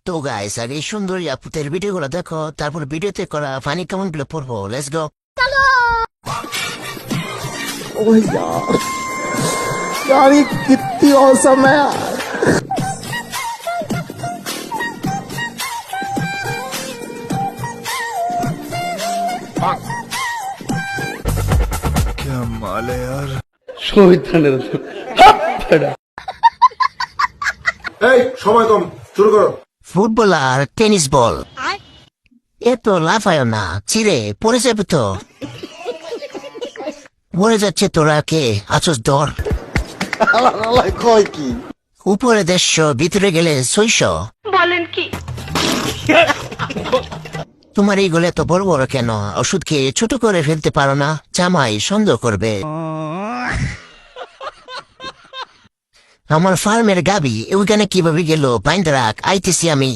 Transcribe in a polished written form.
তো গাইস আগে এই সুন্দরী আপুদের ভিডিওগুলো দেখো, তারপর ভিডিওতে করা ফানি কমেন্ট গুলো পড়বো। Let's go. ओह यार ये कितनी औसम है यार। क्या माल है यार। এই সময় কম, শুরু করো। ফুটবল আর টেনিস বল, এত লাফায় না, চিরে পড়ে যাবে তো। পড়ে যাচ্ছে, তোরা কে আছস ডর? কয় কি উপরে 150, ভিতরে গেলে 600। বলেন কি? তোমার এইগুলো এত বড় বড় কেন? ওষুধ খেয়ে ছোট করে ফেলতে পারো না? জামাই সন্দেহ করবে। আমার ফার্মের গাবি ওইখানে কিভাবে গেল? বাইন্দা রাখ, আইতেছি আমি।